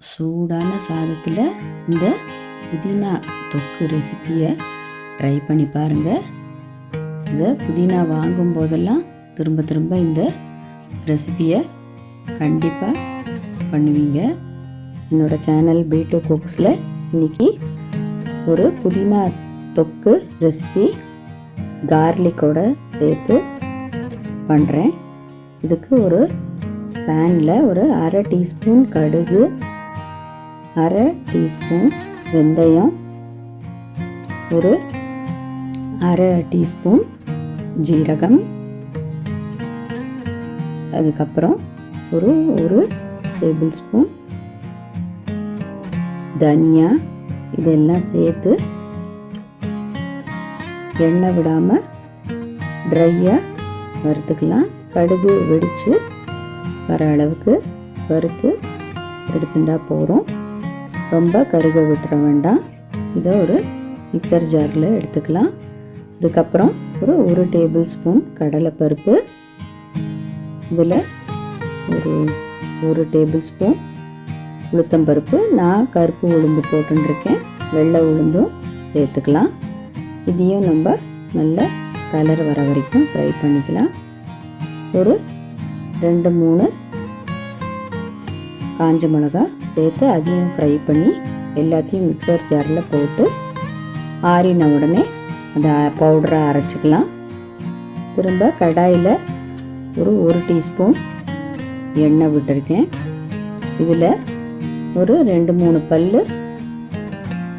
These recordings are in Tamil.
சூடான சாதத்தில் இந்த புதினா தொக்கு ரெசிப்பியை ட்ரை பண்ணி பாருங்கள். இந்த புதினா வாங்கும் போதெல்லாம் திரும்ப திரும்ப இந்த ரெசிப்பியை கண்டிப்பாக பண்ணுவீங்க. என்னோடய சேனல் B2 குக்ஸில் இன்றைக்கி ஒரு புதினா தொக்கு ரெசிபி கார்லிக்கோட சேர்த்து பண்ணுறேன். இதுக்கு ஒரு பேனில் ஒரு அரை டீஸ்பூன் கடுகு, அரை டீஸ்பூன் வெந்தயம், ஒரு அரை டீஸ்பூன் ஜீரகம், அதுக்கப்புறம் ஒரு டேபிள் ஸ்பூன் தனியா, இதெல்லாம் சேர்த்து எண்ணெய் விடாமல் ட்ரையாக வறுத்துக்கலாம். கடுகு வெடித்து வர அளவுக்கு வறுத்து எடுத்துட்டா போகிறோம். ரொம்ப கருக விட்டுற வேண்டாம். இதை ஒரு மிக்சர் ஜாரில் எடுத்துக்கலாம். இதுக்கப்புறம் ஒரு டேபிள் ஸ்பூன் கடலைப்பருப்பு, இதில் ஒரு டேபிள் ஸ்பூன் உளுத்தம்பருப்பு, நான் கருப்பு உளுந்து போட்டுருக்கேன், வெள்ளை உளுந்தும் சேர்த்துக்கலாம். இதையும் நம்ம நல்ல கலர் வர வரைக்கும் ஃப்ரை பண்ணிக்கலாம். ஒரு 2-3 காஞ்ச மிளகா சேர்த்து அதையும் ஃப்ரை பண்ணி எல்லாத்தையும் மிக்சர் ஜாரில் போட்டு ஆறின உடனே அதை பவுடராக அரைச்சிக்கலாம். திரும்ப கடாயில் ஒரு டீஸ்பூன் எண்ணெய் விட்டுருக்கேன். இதில் ஒரு 2-3 பல்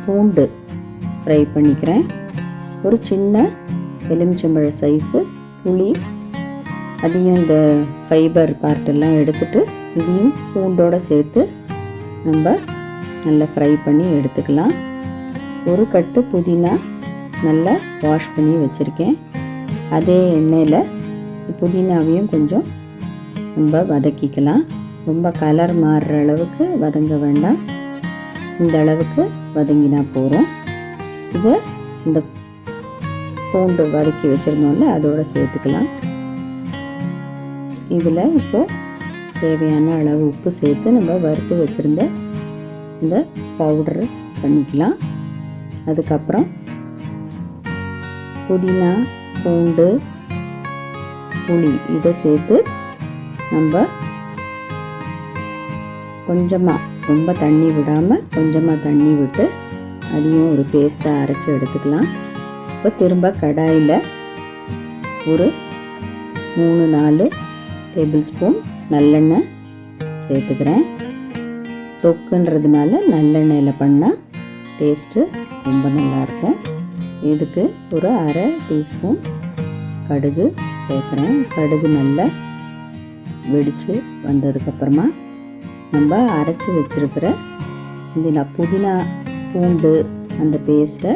பூண்டு ஃப்ரை பண்ணிக்கிறேன். ஒரு சின்ன எலுமிச்சம்பழ சைஸு புளி, அதையும் இந்த ஃபைபர் பார்ட்டெல்லாம் எடுத்துகிட்டு இதையும் பூண்டோடு சேர்த்து நம்ம நல்லா ஃப்ரை பண்ணி எடுத்துக்கலாம். ஒரு கட்டு புதினா நல்லா வாஷ் பண்ணி வச்சுருக்கேன். அதே எண்ணெயில் புதினாவையும் கொஞ்சம் நம்ம வதக்கிக்கலாம். ரொம்ப கலர் மாறுற அளவுக்கு வதங்க வேண்டாம், இந்த அளவுக்கு வதங்கினா போகிறோம். இதை இந்த பூண்டு வதக்கி வச்சுருந்தோம்ல அதோடு சேர்த்துக்கலாம். இதில் இப்போது தேவையான அளவு உப்பு சேர்த்து நம்ம வறுத்து வச்சுருந்த இந்த பவுடர் பண்ணிக்கலாம். அதுக்கப்புறம் புதினா, பூண்டு, புளி இதை சேர்த்து நம்ம கொஞ்சமாக, ரொம்ப தண்ணி விடாமல் கொஞ்சமாக தண்ணி விட்டு அதையும் ஒரு பேஸ்ட்டாக அரைச்சி எடுத்துக்கலாம். இப்போ திரும்ப கடாயில் ஒரு 3-4 டேபிள் ஸ்பூன் நல்லெண்ணெய் சேர்த்துக்கிறேன். தொக்குன்றதுனால நல்லெண்ணெயில் பண்ணால் டேஸ்ட்டு ரொம்ப நல்லாயிருக்கும். இதுக்கு ஒரு அரை டீஸ்பூன் கடுகு சேர்க்குறேன். கடுகு நல்லா வெடித்து வந்ததுக்கப்புறமா நம்ம அரைச்சி வச்சுருக்கிற இந்த புதினா பூண்டு அந்த பேஸ்ட்டை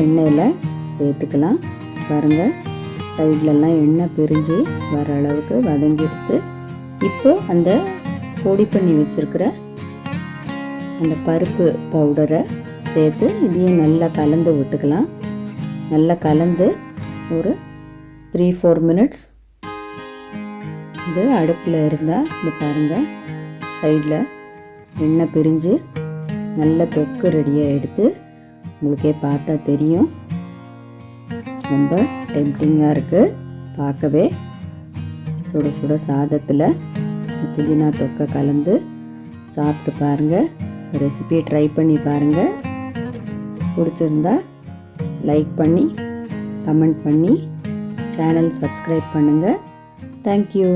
எண்ணெயில் சேர்த்துக்கலாம். பாருங்கள், சைட்லலாம் எண்ணெய் பிரிஞ்சு வர அளவுக்கு வதங்கிடுத்து. இப்போது அந்த பொடி பண்ணி வச்சுருக்கிற அந்த பருப்பு பவுடரை சேர்த்து இதையும் நல்லா கலந்து விட்டுக்கலாம். நல்லா கலந்து ஒரு 3-4 மினிட்ஸ் இது அடுப்பில் இருந்தால் இது பாருங்கள், சைடில் எண்ணெய் பிரிஞ்சு நல்ல தொக்கு ரெடியாக எடுத்து உங்களுக்கே பார்த்தா தெரியும். ரொம்ப டெம்டிங்காக இருக்குது பார்க்கவே. சுட சுட சாதத்தில் புதினா தொக்கை கலந்து சாப்பிட்டு பாருங்கள். ரெசிபியை ட்ரை பண்ணி பாருங்கள். பிடிச்சிருந்தா லைக் பண்ணி கமெண்ட் பண்ணி சேனல் சப்ஸ்கிரைப் பண்ணுங்கள். தேங்க்யூ.